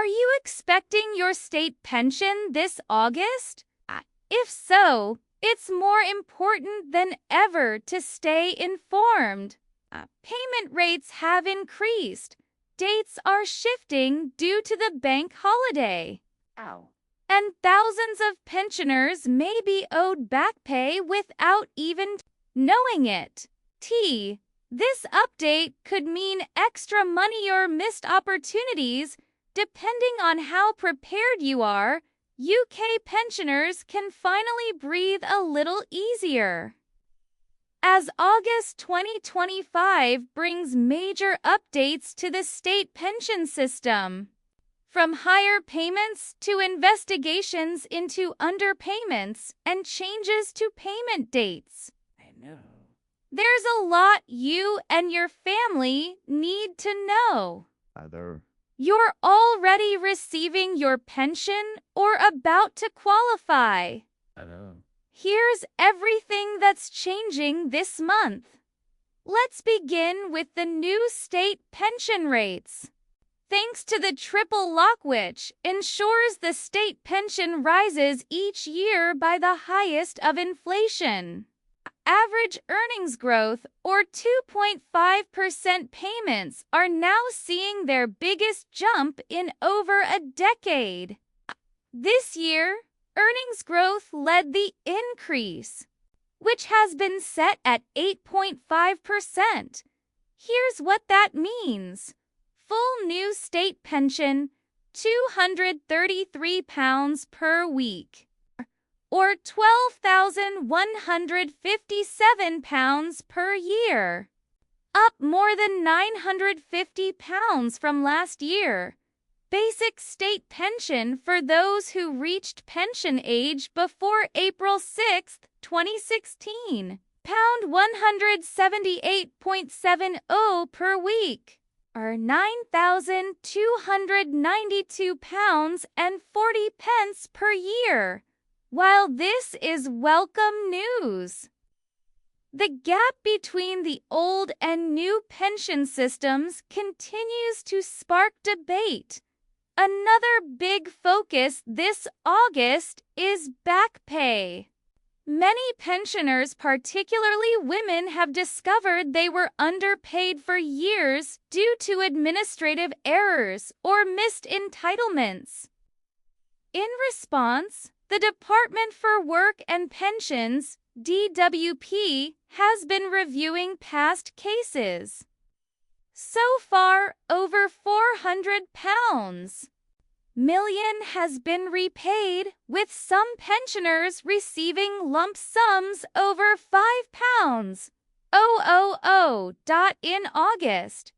Are you expecting your state pension this August? If so, it's more important than ever to stay informed. Payment rates have increased. Dates are shifting due to the bank holiday. And thousands of pensioners may be owed back pay without even knowing it. This update could mean extra money or missed opportunities. Depending on how prepared you are, UK pensioners can finally breathe a little easier. As August 2025 brings major updates to the state pension system, from higher payments to investigations into underpayments and changes to payment dates. There's a lot you and your family need to know. You're already receiving your pension or about to qualify. Here's everything that's changing this month. Let's begin with the new state pension rates. Thanks to the triple lock, which ensures the state pension rises each year by the highest of inflation. Average earnings growth, or 2.5% payments, are now seeing their biggest jump in over a decade. This year, earnings growth led the increase, which has been set at 8.5%. Here's what that means. Full new state pension, £233 per week, or £12,157 per year, up more than £950 from last year. Basic state pension for those who reached pension age before April 6, 2016, £178.70 per week, or £9,292.40 per year. While this is welcome news, the gap between the old and new pension systems continues to spark debate. Another big focus this August is back pay. Many pensioners, particularly women, have discovered they were underpaid for years due to administrative errors or missed entitlements. In response, the Department for Work and Pensions, DWP, has been reviewing past cases. So far, over £400 million has been repaid, with some pensioners receiving lump sums over £5,000 in August.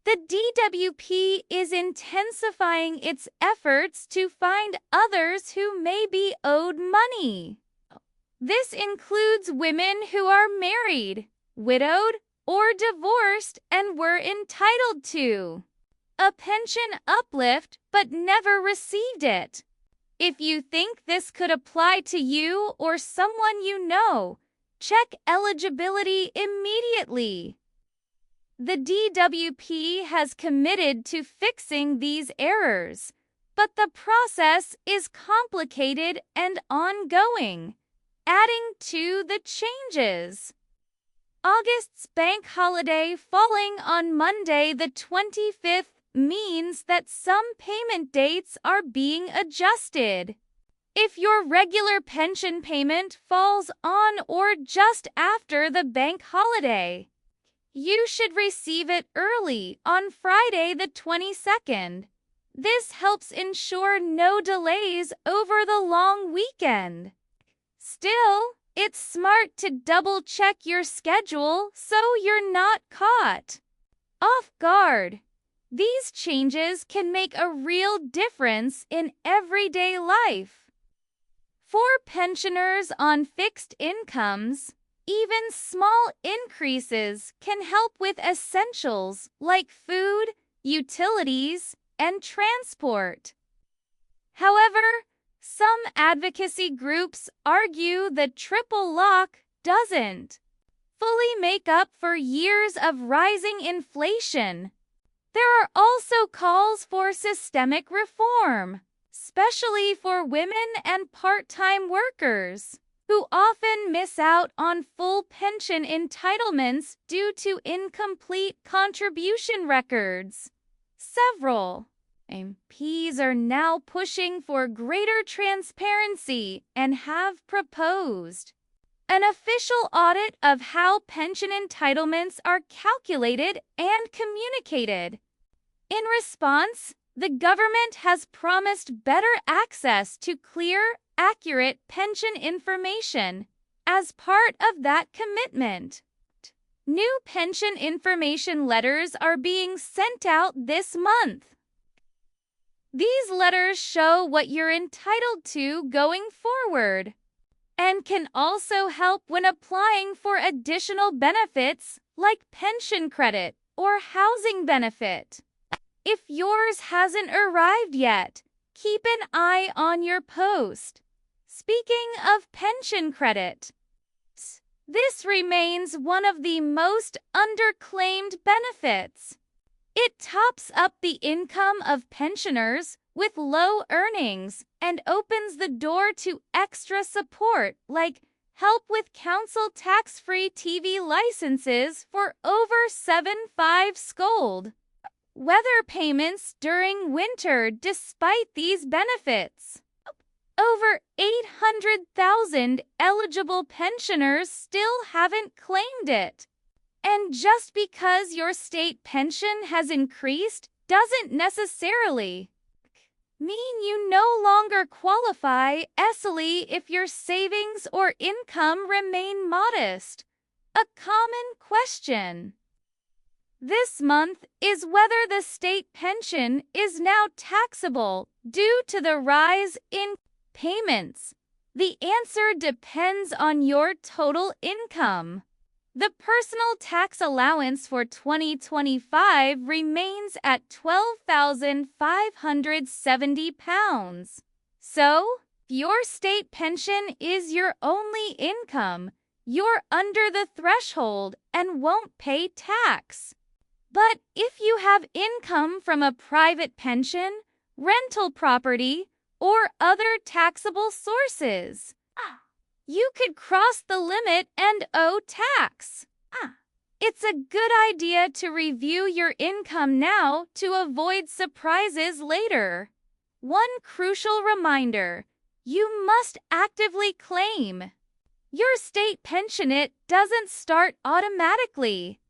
The DWP is intensifying its efforts to find others who may be owed money. This includes women who are married, widowed, or divorced and were entitled to a pension uplift but never received it. If you think this could apply to you or someone you know, check eligibility immediately. The DWP has committed to fixing these errors, but the process is complicated and ongoing. Adding to the changes, August's bank holiday falling on Monday the 25th means that some payment dates are being adjusted. If your regular pension payment falls on or just after the bank holiday, you should receive it early on Friday the 22nd. This helps ensure no delays over the long weekend. Still, it's smart to double-check your schedule so you're not caught off guard. These changes can make a real difference in everyday life. For pensioners on fixed incomes, even small increases can help with essentials like food, utilities, and transport. However, some advocacy groups argue the triple lock doesn't fully make up for years of rising inflation. There are also calls for systemic reform, especially for women and part-time workers, who often miss out on full pension entitlements due to incomplete contribution records. Several MPs are now pushing for greater transparency and have proposed an official audit of how pension entitlements are calculated and communicated. In response, the government has promised better access to clear, accurate pension information. As part of that commitment, new pension information letters are being sent out this month. These letters show what you're entitled to going forward and can also help when applying for additional benefits like pension credit or housing benefit. If yours hasn't arrived yet, keep an eye on your post. Speaking of pension credit, this remains one of the most underclaimed benefits. It tops up the income of pensioners with low earnings and opens the door to extra support like help with council tax-free TV licenses for over 7.5 scold weather payments during winter. Despite these benefits, over 800,000 eligible pensioners still haven't claimed it. And just because your state pension has increased doesn't necessarily mean you no longer qualify, especially if your savings or income remain modest. A common question this month is whether the state pension is now taxable due to the rise in payments. The answer depends on your total income. The personal tax allowance for 2025 remains at £12,570. So, if your state pension is your only income, you're under the threshold and won't pay tax. But if you have income from a private pension, rental property, or other taxable sources, you could cross the limit and owe tax. It's a good idea to review your income now to avoid surprises later. One crucial reminder: you must actively claim your state pension. It doesn't start automatically.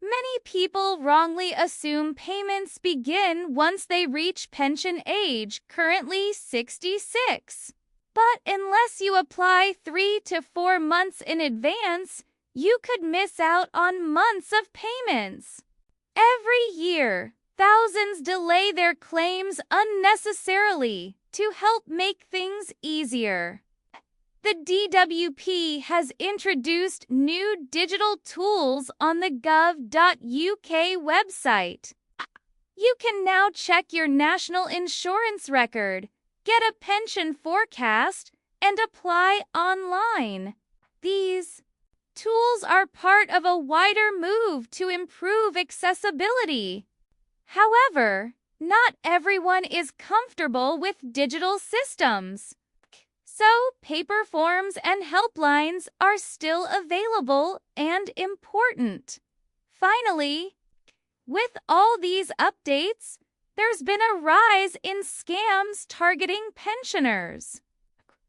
Many people wrongly assume payments begin once they reach pension age, currently 66. But unless you apply 3 to 4 months in advance, you could miss out on months of payments. Every year, thousands delay their claims unnecessarily to help make things easier. The DWP has introduced new digital tools on the gov.uk website. You can now check your national insurance record, get a pension forecast, and apply online. These tools are part of a wider move to improve accessibility. However, not everyone is comfortable with digital systems. So, paper forms and helplines are still available and important. Finally, with all these updates, there's been a rise in scams targeting pensioners.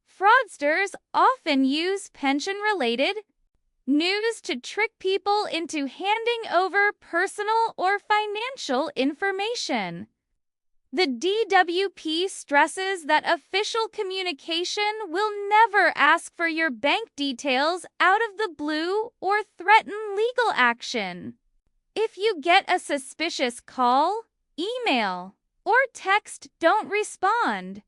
Fraudsters often use pension-related news to trick people into handing over personal or financial information. The DWP stresses that official communication will never ask for your bank details out of the blue or threaten legal action. If you get a suspicious call, email, or text, don't respond.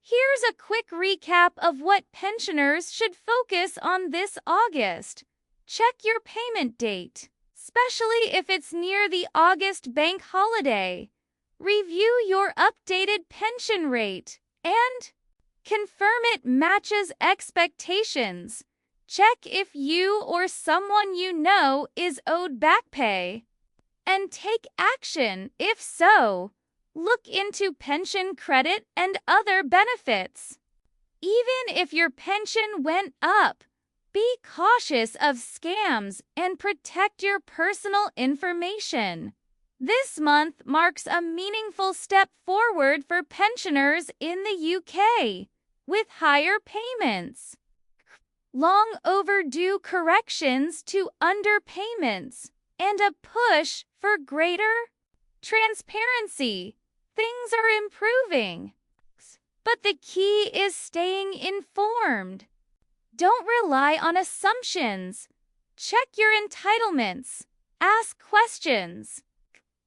Here's a quick recap of what pensioners should focus on this August. Check your payment date, especially if it's near the August bank holiday. Review your updated pension rate and confirm it matches expectations. Check if you or someone you know is owed back pay. and take action. If so, look into pension credit and other benefits. Even if your pension went up, be cautious of scams and protect your personal information. This month marks a meaningful step forward for pensioners in the UK, with higher payments, long overdue corrections to underpayments, and a push for greater transparency. Things are improving, but the key is staying informed. Don't rely on assumptions. Check your entitlements, ask questions,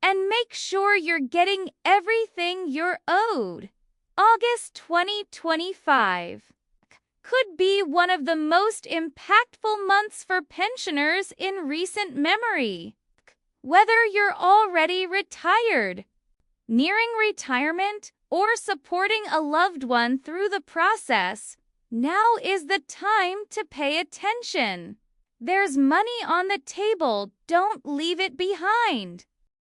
and make sure you're getting everything you're owed. August 2025 could be one of the most impactful months for pensioners in recent memory. Whether you're already retired, nearing retirement, or supporting a loved one through the process, now is the time to pay attention. There's money on the table, don't leave it behind.